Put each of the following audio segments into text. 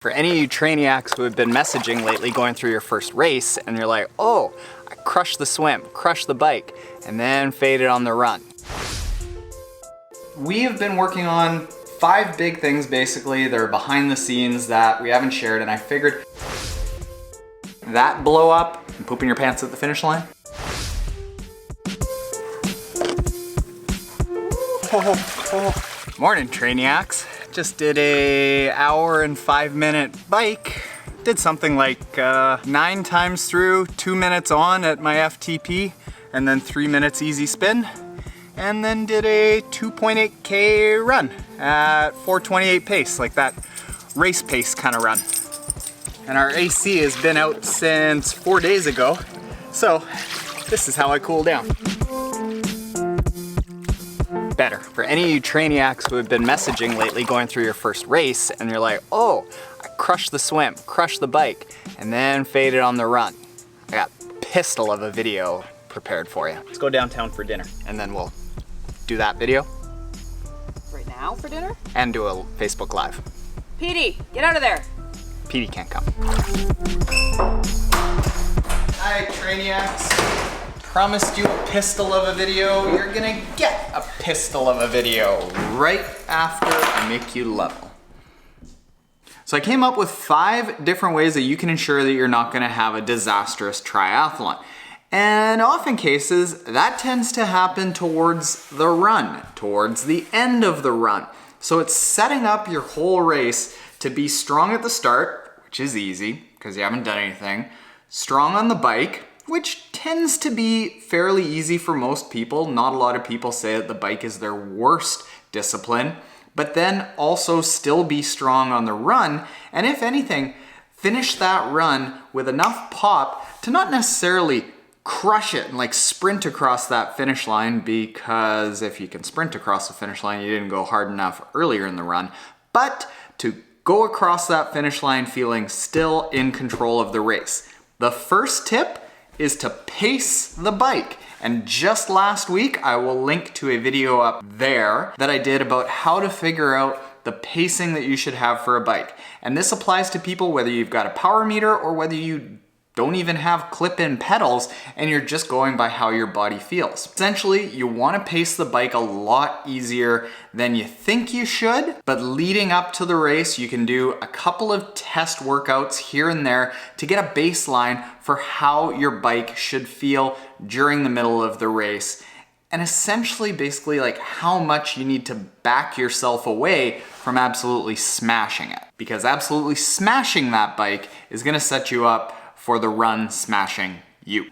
For any of you trainiacs who have been messaging lately going through your first race and you're like, oh, I crushed the swim, crushed the bike, and then faded on the run. We have been working on 5 big things basically that are behind the scenes that we haven't shared, and I figured that blow up and pooping your pants at the finish line. Morning trainiacs. Just did a hour and 5-minute bike. Did something like 9 times through, 2 minutes on at my FTP, and then 3 minutes easy spin. And then did a 2.8K run at 4:28 pace, like that race pace kind of run. And our AC has been out since 4 days ago, so this is how I cool down. Better. For any of you trainiacs who have been messaging lately going through your first race and you're like, oh, I crushed the swim, crushed the bike, and then faded on the run. I got a pistol of a video prepared for you. Let's go downtown for dinner and then we'll do that video. Right now for dinner? And do a Facebook Live. Petey, get out of there. Petey can't come. Hi trainiacs. Promised you a pistol of a video. You're gonna get a pistol of a video right after I make you level. So I came up with 5 different ways that you can ensure that you're not gonna have a disastrous triathlon. And often cases, that tends to happen towards the run, towards the end of the run. So it's setting up your whole race to be strong at the start, which is easy because you haven't done anything, strong on the bike, which tends to be fairly easy for most people. Not a lot of people say that the bike is their worst discipline, but then also still be strong on the run, and if anything, finish that run with enough pop to not necessarily crush it and like sprint across that finish line, because if you can sprint across the finish line, you didn't go hard enough earlier in the run, but to go across that finish line feeling still in control of the race. The first tip is to pace the bike. And just last week, I will link to a video up there that I did about how to figure out the pacing that you should have for a bike. And this applies to people whether you've got a power meter or whether you don't even have clip-in pedals and you're just going by how your body feels. Essentially, you want to pace the bike a lot easier than you think you should, but leading up to the race, you can do a couple of test workouts here and there to get a baseline for how your bike should feel during the middle of the race. And essentially, basically like how much you need to back yourself away from absolutely smashing it. Because absolutely smashing that bike is gonna set you up for the run smashing you.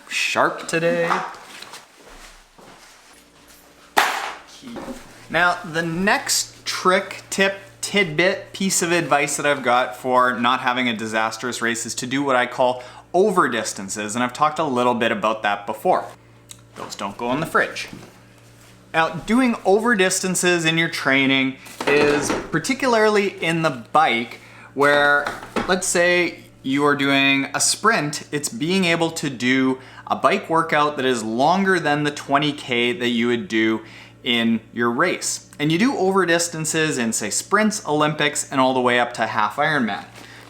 Sharp today. Now, the next trick, tip, tidbit, piece of advice that I've got for not having a disastrous race is to do what I call overdistances, and I've talked a little bit about that before. Those don't go in the fridge. Now, doing overdistances in your training is particularly in the bike where, let's say you are doing a sprint, it's being able to do a bike workout that is longer than the 20K that you would do in your race. And you do over distances in, say, sprints, Olympics, and all the way up to half Ironman.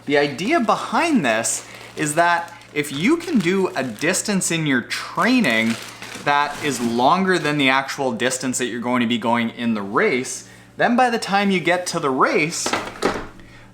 The idea behind this is that if you can do a distance in your training that is longer than the actual distance that you're going to be going in the race, then by the time you get to the race,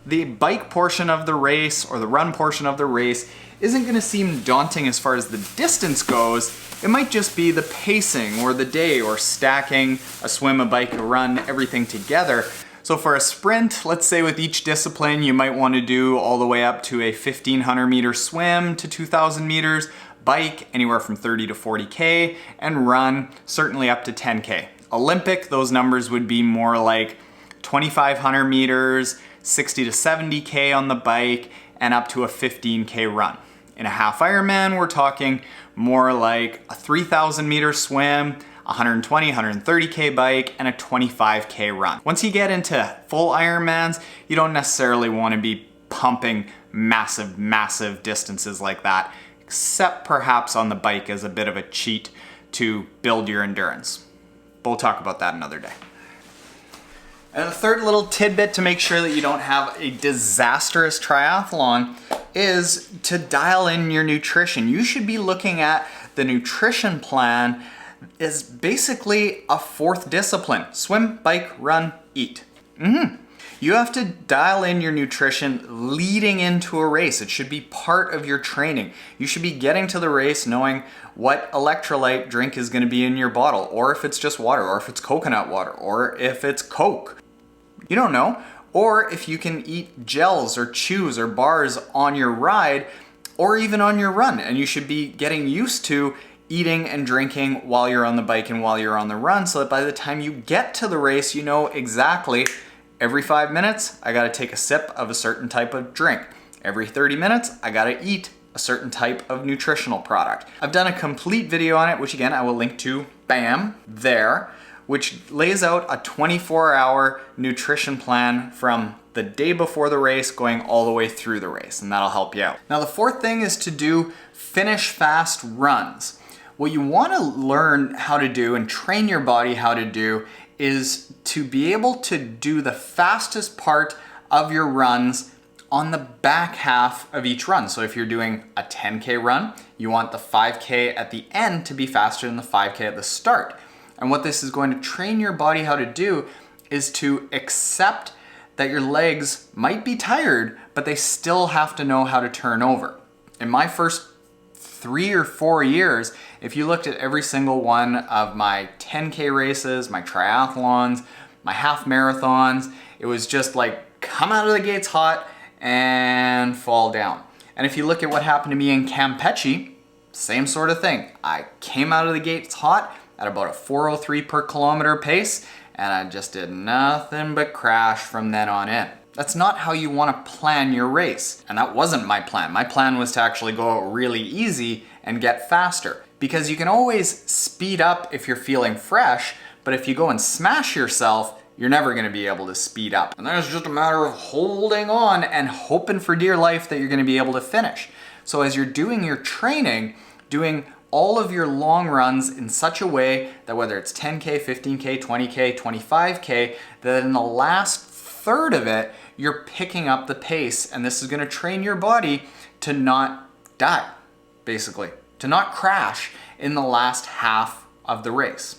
the bike portion of the race or the run portion of the race isn't gonna seem daunting as far as the distance goes. It might just be the pacing or the day or stacking a swim, a bike, a run, everything together. So for a sprint, let's say with each discipline, you might wanna do all the way up to a 1,500 meter swim to 2,000 meters, bike anywhere from 30 to 40K, and run certainly up to 10K. Olympic, those numbers would be more like 2,500 meters, 60 to 70K on the bike, and up to a 15K run. In a half Ironman, we're talking more like a 3,000 meter swim, 120, 130K bike, and a 25K run. Once you get into full Ironmans, you don't necessarily want to be pumping massive distances like that, except perhaps on the bike as a bit of a cheat to build your endurance. But we'll talk about that another day. And the third little tidbit to make sure that you don't have a disastrous triathlon is to dial in your nutrition. You should be looking at the nutrition plan as basically a fourth discipline. Swim, bike, run, eat. You have to dial in your nutrition leading into a race. It should be part of your training. You should be getting to the race knowing what electrolyte drink is going to be in your bottle, or if it's just water, or if it's coconut water, or if it's Coke. You don't know. Or if you can eat gels or chews or bars on your ride, or even on your run. And you should be getting used to eating and drinking while you're on the bike and while you're on the run, so that by the time you get to the race, you know exactly every 5 minutes, I gotta take a sip of a certain type of drink. Every 30 minutes, I gotta eat a certain type of nutritional product. I've done a complete video on it, which again, I will link to, bam, there, which lays out a 24-hour nutrition plan from the day before the race going all the way through the race, and that'll help you out. Now, the fourth thing is to do finish fast runs. What you wanna learn how to do and train your body how to do is to be able to do the fastest part of your runs on the back half of each run. So if you're doing a 10K run, you want the 5K at the end to be faster than the 5K at the start. And what this is going to train your body how to do is to accept that your legs might be tired, but they still have to know how to turn over. In my first 3 or 4 years, if you looked at every single one of my 10K races, my triathlons, my half marathons, it was just like come out of the gates hot and fall down. And if you look at what happened to me in Campeche, same sort of thing. I came out of the gates hot at about a 4:03 per kilometer pace, and I just did nothing but crash from then on in. That's not how you want to plan your race. And that wasn't my plan. My plan was to actually go out really easy and get faster. Because you can always speed up if you're feeling fresh, but if you go and smash yourself, you're never going to be able to speed up. And then it's just a matter of holding on and hoping for dear life that you're going to be able to finish. So as you're doing your training, doing all of your long runs in such a way that whether it's 10K, 15K, 20K, 25K, that in the last third of it, you're picking up the pace, and this is going to train your body to not die, basically, to not crash in the last half of the race.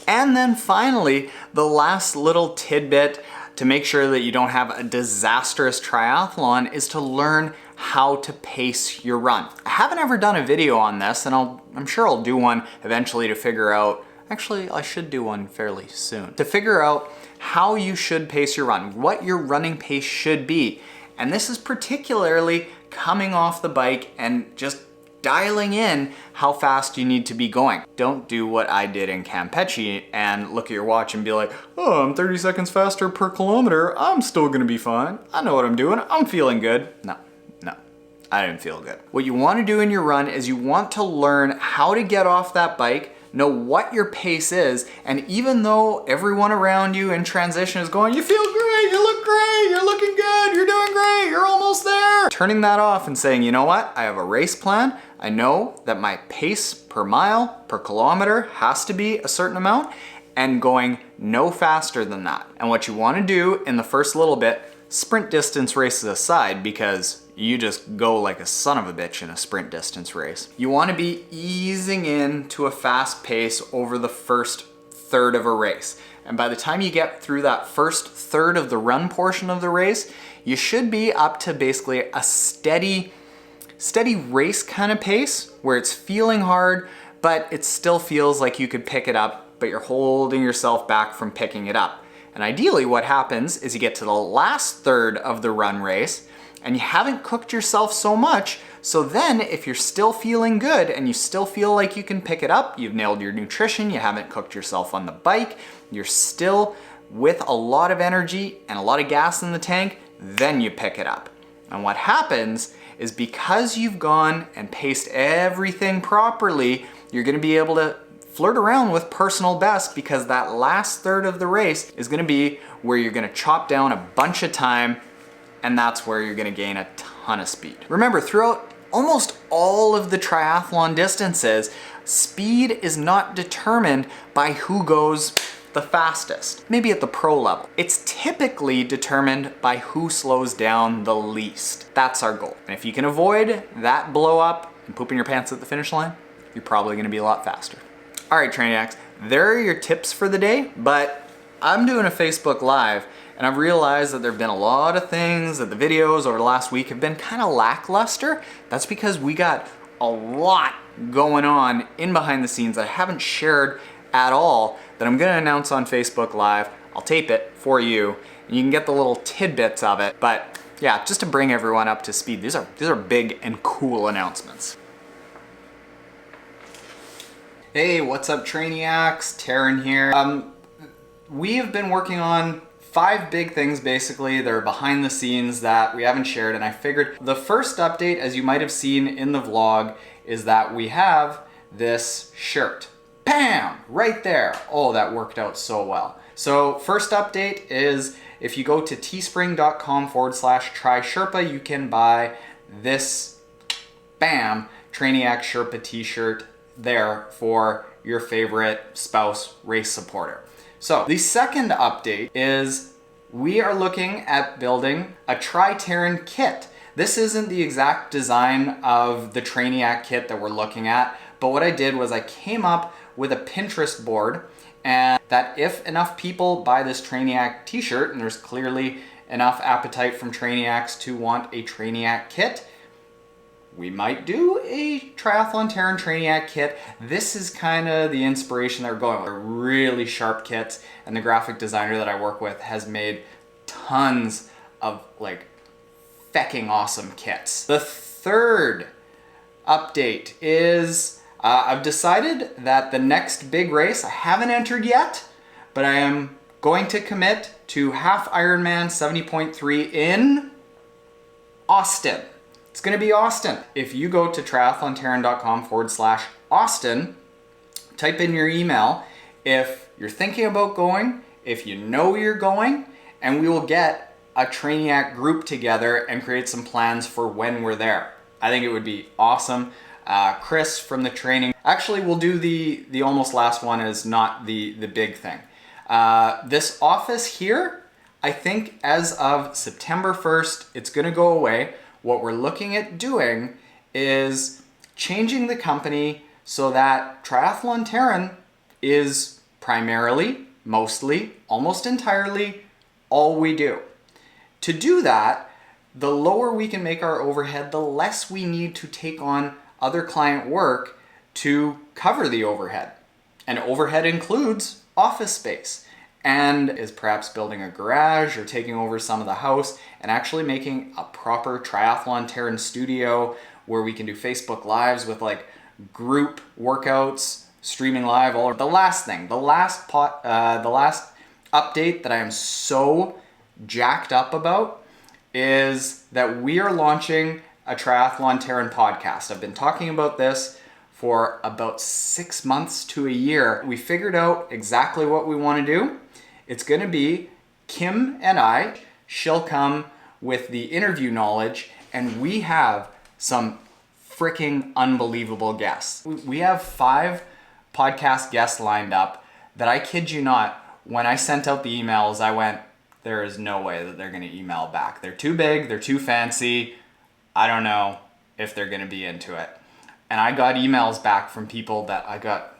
And then finally, the last little tidbit to make sure that you don't have a disastrous triathlon is to learn how to pace your run. I haven't ever done a video on this, and I'm sure I'll do one eventually to figure out, actually I should do one fairly soon, to figure out how you should pace your run, what your running pace should be. And this is particularly coming off the bike and just dialing in how fast you need to be going. Don't do what I did in Campeche and look at your watch and be like, oh, I'm 30 seconds faster per kilometer, I'm still gonna be fine. I know what I'm doing, I'm feeling good. No, I didn't feel good. What you wanna do in your run is you want to learn how to get off that bike, know what your pace is, and even though everyone around you in transition is going, you feel great, you look great, you're looking good, you're doing great, you're almost there. Turning that off and saying, you know what, I have a race plan. I know that my pace per mile, per kilometer has to be a certain amount, and going no faster than that. And what you wanna do in the first little bit, sprint distance races aside, because you just go like a son of a bitch in a sprint distance race. You wanna be easing into a fast pace over the first third of a race. And by the time you get through that first third of the run portion of the race, you should be up to basically a steady race kind of pace where it's feeling hard, but it still feels like you could pick it up, but you're holding yourself back from picking it up. And ideally what happens is you get to the last third of the run race and you haven't cooked yourself so much, so then if you're still feeling good and you still feel like you can pick it up, you've nailed your nutrition, you haven't cooked yourself on the bike, you're still with a lot of energy and a lot of gas in the tank, then you pick it up. And what happens is because you've gone and paced everything properly, you're gonna be able to flirt around with personal best, because that last third of the race is gonna be where you're gonna chop down a bunch of time, and that's where you're gonna gain a ton of speed. Remember, throughout almost all of the triathlon distances, speed is not determined by who goes the fastest, maybe at the pro level. It's typically determined by who slows down the least. That's our goal. And if you can avoid that blow up and pooping your pants at the finish line, you're probably gonna be a lot faster. All right, Trainiacs, there are your tips for the day, but I'm doing a Facebook Live and I've realized that there have been a lot of things that the videos over the last week have been kind of lackluster. That's because we got a lot going on in behind the scenes that I haven't shared at all that I'm gonna announce on Facebook Live. I'll tape it for you and you can get the little tidbits of it. But yeah, just to bring everyone up to speed, these are big and cool announcements. Hey, what's up Trainiacs? Taren here. We have been working on 5 big things basically that are behind the scenes that we haven't shared, and I figured the first update, as you might have seen in the vlog, is that we have this shirt. Bam! Right there. Oh, that worked out so well. So first update is if you go to teespring.com/trisherpa, you can buy this, bam, Trainiac Sherpa t-shirt there for your favorite spouse race supporter. So the second update is we are looking at building a Taren kit. This isn't the exact design of the Trainiac kit that we're looking at, but what I did was I came up with a Pinterest board, and that if enough people buy this Trainiac t-shirt, and there's clearly enough appetite from Trainiacs to want a Trainiac kit, we might do a Triathlon Taren Trainiac kit. This is kind of the inspiration that we're going with. They're really sharp kits, and the graphic designer that I work with has made tons of like fecking awesome kits. The third update is I've decided that the next big race, I haven't entered yet, but I am going to commit to half Ironman 70.3 in Austin. It's gonna be Austin. If you go to triathlontaren.com/Austin, type in your email if you're thinking about going, if you know you're going, and we will get a Trainiac group together and create some plans for when we're there. I think it would be awesome. Chris from the training, actually we'll do the almost last one as not the big thing. This office here, I think as of September 1st, it's gonna go away. What we're looking at doing is changing the company so that Triathlon Taren is primarily, mostly, almost entirely all we do. To do that, the lower we can make our overhead, the less we need to take on other client work to cover the overhead. And overhead includes office space, and is perhaps building a garage or taking over some of the house and actually making a proper Triathlon Taren studio where we can do Facebook Lives with like group workouts, streaming live, all of the last thing, the last update that I am so jacked up about is that we are launching a Triathlon Taren podcast. I've been talking about this for about 6 months to a year. We figured out exactly what we want to do. It's going to be Kim and I. She'll come with the interview knowledge, and we have some freaking unbelievable guests. We have 5 podcast guests lined up that, I kid you not, when I sent out the emails, I went, there is no way that they're going to email back. They're too big, they're too fancy. I don't know if they're going to be into it. And I got emails back from people that I got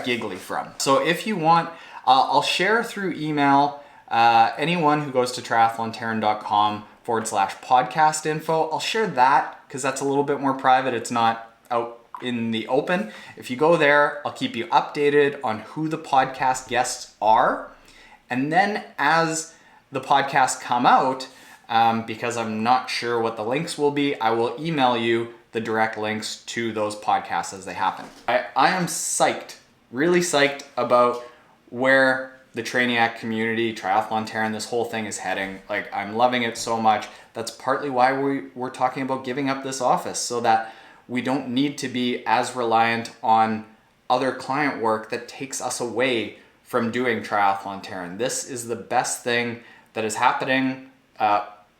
giggly from. So if you want, I'll share through email anyone who goes to triathlontaren.com/podcast info. I'll share that because that's a little bit more private. It's not out in the open. If you go there, I'll keep you updated on who the podcast guests are. And then as the podcasts come out, because I'm not sure what the links will be, I will email you the direct links to those podcasts as they happen. I am psyched, really psyched about where the Trainiac community, Triathlon Taren, this whole thing is heading. Like, I'm loving it so much. That's partly why we're talking about giving up this office, so that we don't need to be as reliant on other client work that takes us away from doing Triathlon Taren. This is the best thing that is happening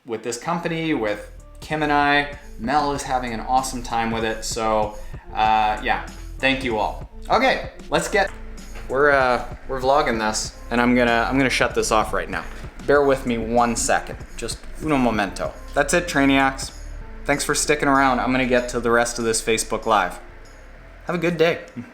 with this company, with Kim and I. Mel is having an awesome time with it. So yeah, thank you all. Okay, let's get we're vlogging this, and I'm gonna shut this off right now. Bear with me 1 second, just uno momento. That's it, Trainiacs. Thanks for sticking around. I'm gonna get to the rest of this Facebook Live. Have a good day.